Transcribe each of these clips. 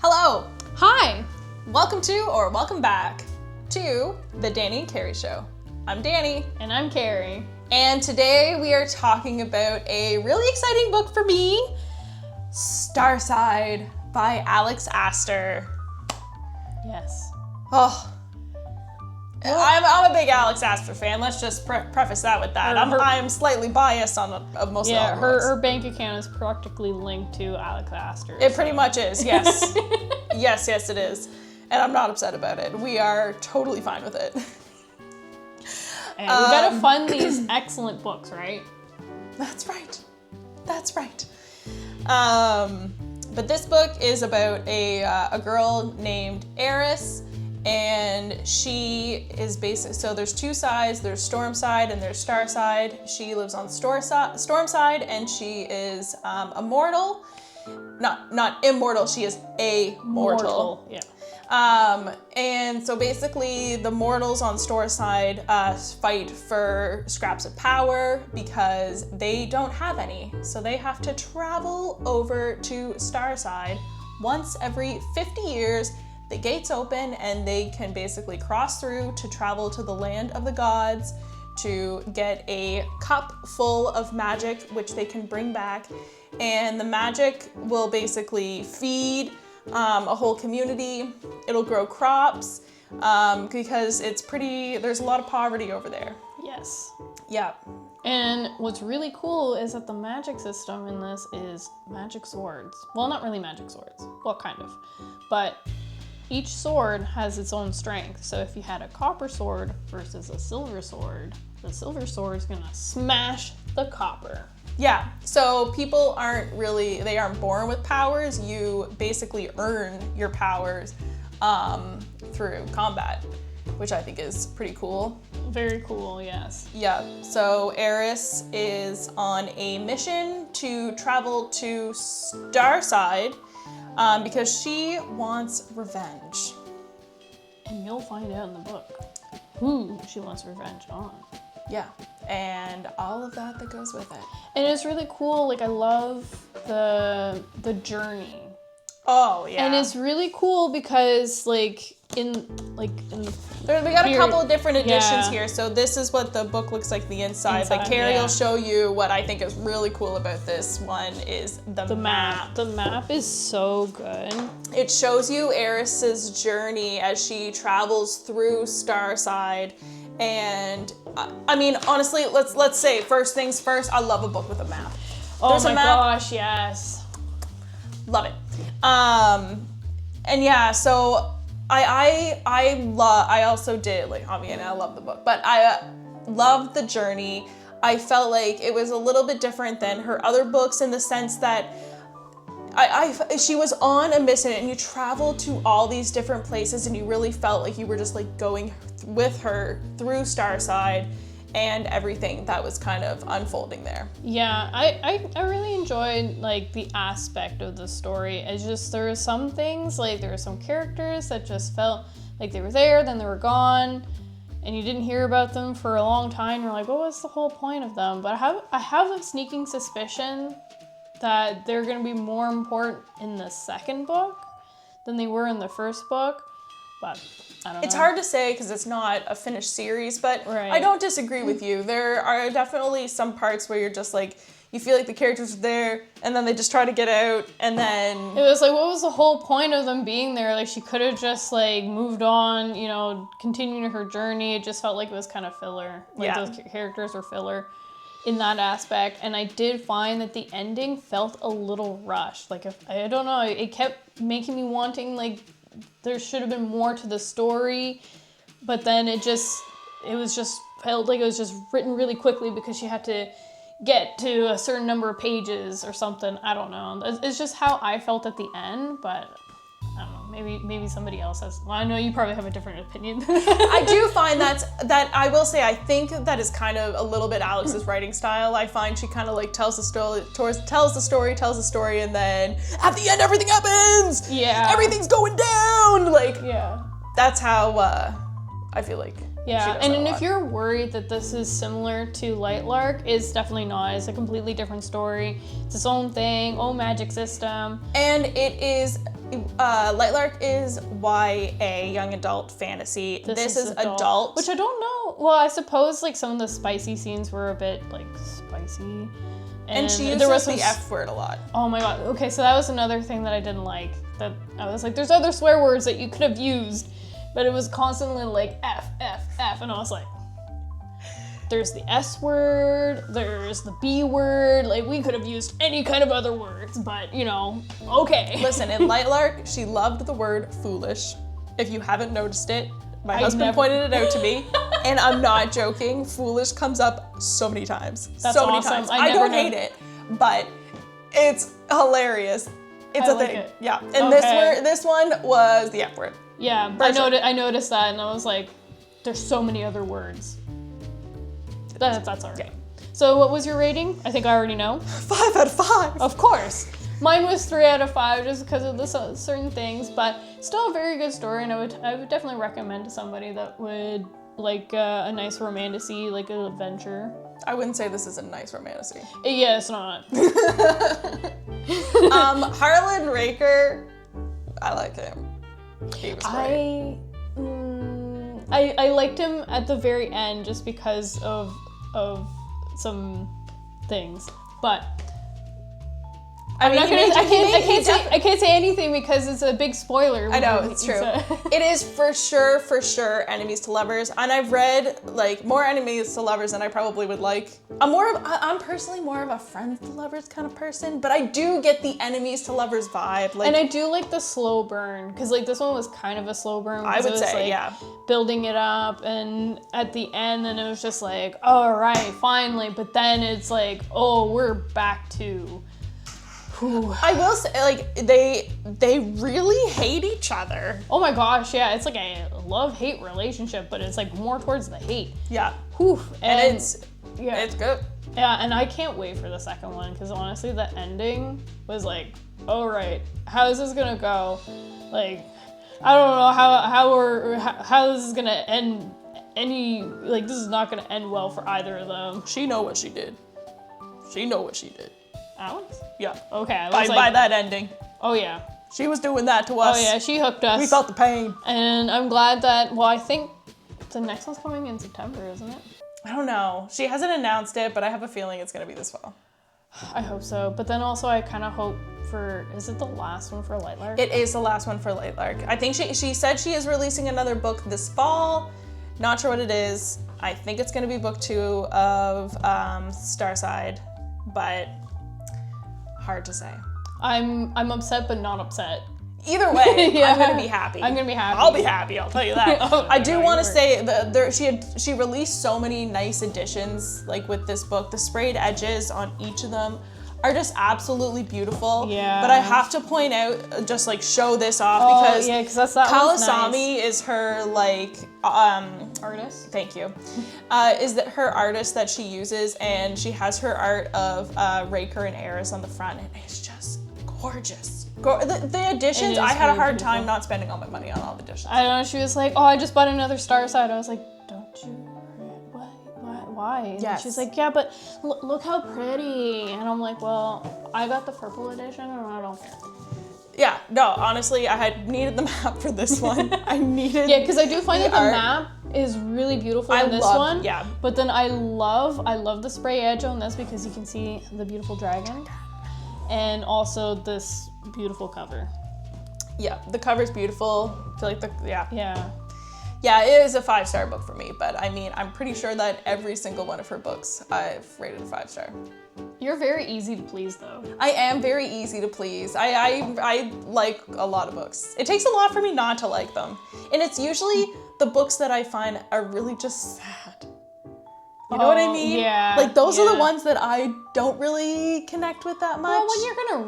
Hello! Hi! Welcome to, or welcome back to, the Dani and Carrie Show. I'm Dani. And I'm Carrie. And today we are talking about a really exciting book for me, Starside by Alex Aster. Yes. Oh, I'm a big Alex Aster fan. Let's just preface that with that. I'm slightly biased on most of the books. Her bank account is practically linked to Alex Aster. It pretty much is, yes. yes, it is. And I'm not upset about it. We are totally fine with it. And we gotta fund these excellent books, right? That's right. But this book is about a girl named Eris, and she is so there's two sides. There's Stormside and there's Starside. She lives on Stormside, and she is immortal. Not immortal, she is a mortal. Yeah. And so basically the mortals on Starside fight for scraps of power because they don't have any. So they have to travel over to Starside once every 50 years. The gates open and they can basically cross through to travel to the land of the gods to get a cup full of magic, which they can bring back. And the magic will basically feed a whole community. It'll grow crops because there's a lot of poverty over there. Yes. Yeah. And what's really cool is that the magic system in this is magic swords. Well, not really magic swords. Well, kind of. But each sword has its own strength. So if you had a copper sword versus a silver sword, the silver sword is gonna smash the copper. Yeah, so people aren't born with powers. You basically earn your powers through combat, which I think is pretty cool. Very cool, yes. Yeah, so Eris is on a mission to travel to Starside because she wants revenge. And you'll find out in the book who she wants revenge on. Yeah, and all of that goes with it. And it's really cool. Like, I love the journey. Oh yeah. And it's really cool because we got a couple of different editions here. So this is what the book looks like the inside. But Carrie will show you what I think is really cool about this one is the map. The map is so good. It shows you Eris's journey as she travels through Starside. And I mean, honestly, let's say first things first. I love a book with a map. Oh my gosh, yes. Love it. And yeah, so I also did, like, obviously I love the book, but I loved the journey. I felt like it was a little bit different than her other books in the sense that she was on a mission and you traveled to all these different places and you really felt like you were just like going with her through Starside and everything that was kind of unfolding there. Yeah, I really enjoyed like the aspect of the story. It's just there were some things, like there were some characters that just felt like they were there, then they were gone, and you didn't hear about them for a long time. You're like, what was the whole point of them? But I have a sneaking suspicion that they're going to be more important in the second book than they were in the first book. But I don't know. It's hard to say because it's not a finished series, but right. I don't disagree with you. There are definitely some parts where you're just like, you feel like the characters are there and then they just try to get out and then... It was like, what was the whole point of them being there? Like, she could have just like moved on, continuing her journey. It just felt like it was kind of filler. Like those characters were filler in that aspect. And I did find that the ending felt a little rushed. Like, I don't know, it kept making me wanting, like, there should have been more to the story, but then it felt like it was just written really quickly because she had to get to a certain number of pages or something. I don't know. It's just how I felt at the end, but I don't know. Maybe somebody else has. Well, I know you probably have a different opinion. I do find that I will say I think that is kind of a little bit Alex's writing style. I find she kind of like tells the story, and then at the end everything happens. Yeah. Everything's going down. Like, yeah. That's how I feel like. Yeah, and if you're worried that this is similar to Lightlark, it's definitely not. It's a completely different story. It's its own thing, own magic system. And it is Lightlark is YA, young adult fantasy. This is adult. Which I don't know. Well, I suppose like some of the spicy scenes were a bit like spicy. And she uses the F word a lot. Oh my god. Okay, so that was another thing that I didn't like. That I was like, there's other swear words that you could have used, but it was constantly like F, F, F, and I was like, there's the S word, there's the B word, like we could have used any kind of other words, but you know, okay. Listen, in Lightlark, she loved the word foolish. If you haven't noticed it, my husband pointed it out to me, and I'm not joking. Foolish comes up so many times. That's so many awesome. times. I don't hate it, but it's hilarious. It's a thing. Yeah. And this one was the F word. Yeah, I noticed that, and I was like, there's so many other words. That's all right. Yeah. So what was your rating? I think I already know. 5 out of 5. Of course. Mine was 3 out of 5 just because of the certain things, but still a very good story, and I would definitely recommend to somebody that would like a nice romantasy, like an adventure. I wouldn't say this is a nice romantasy. Yeah, it's not. Harlan Raker, I like him. He was great. I liked him at the very end just because of some things, but I can't say anything because it's a big spoiler. I know, it's true. It is for sure enemies to lovers, and I've read like more enemies to lovers than I probably would like. I'm personally more of a friends to lovers kind of person, but I do get the enemies to lovers vibe. Like, and I do like the slow burn because like this one was kind of a slow burn. I would say, yeah, building it up, and at the end, then it was just like, all right, finally. But then it's like, oh, we're back to. I will say, like, they really hate each other. Oh my gosh, yeah, it's like a love-hate relationship, but it's like more towards the hate. Yeah. And it's good. Yeah, and I can't wait for the second one, because honestly, the ending was like, all right, how is this gonna go? Like, I don't know how this is gonna end. This is not gonna end well for either of them. She know what she did. Alex? Yeah. Okay. By that ending. Oh yeah. She was doing that to us. Oh yeah, she hooked us. We felt the pain. And I'm glad that, well, I think the next one's coming in September, isn't it? I don't know. She hasn't announced it, but I have a feeling it's gonna be this fall. I hope so. But then also I kind of hope is it the last one for Lightlark? It is the last one for Lightlark. I think she said she is releasing another book this fall. Not sure what it is. I think it's gonna be book 2 of Starside, but hard to say. I'm upset, but not upset. Either way, yeah. I'm gonna be happy. I'm gonna be happy. I'll be happy. I'll tell you that. I do want to say that she released so many nice additions, like with this book. The sprayed edges on each of them are just absolutely beautiful. Yeah. But I have to point out, just like show this off because Kalasami is her like artist. Thank you. Is that her artist that she uses, and she has her art of Raker and Eris on the front, and it's just gorgeous. The editions, I had a hard time not spending all my money on all the editions. I don't know. She was like, "Oh, I just bought another Starside." I was like, "Don't you? Why?" Yeah. She's like, "Yeah, but look how pretty." And I'm like, "Well, I got the purple edition, and I don't care." Yeah, no, honestly, I had needed the map for this one. I needed because I do find that the map is really beautiful in this one. Yeah. But then I love the spray edge on this because you can see the beautiful dragon. And also this beautiful cover. Yeah, the cover's beautiful. I feel like Yeah, it is a 5-star book for me, but I mean, I'm pretty sure that every single one of her books I've rated a 5-star. You're very easy to please, though. I am very easy to please. I like a lot of books. It takes a lot for me not to like them. And it's usually the books that I find are really just sad. You know what I mean? Yeah. Like, those are the ones that I don't really connect with that much. Well, when you're gonna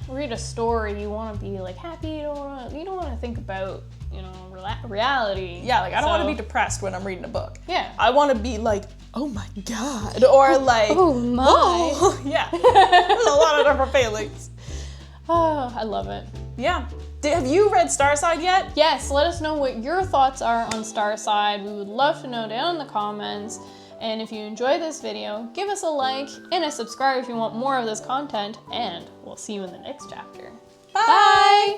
read a story, you want to be like happy. You don't want to think about reality. Yeah, like I don't want to be depressed when I'm reading a book. Yeah. I want to be like, oh my god, or like, oh my. Oh, yeah. There's a lot of different feelings. Oh, I love it. Yeah. Have you read Starside yet? Yes. Let us know what your thoughts are on Starside. We would love to know down in the comments. And if you enjoyed this video, give us a like and a subscribe if you want more of this content, and we'll see you in the next chapter. Bye!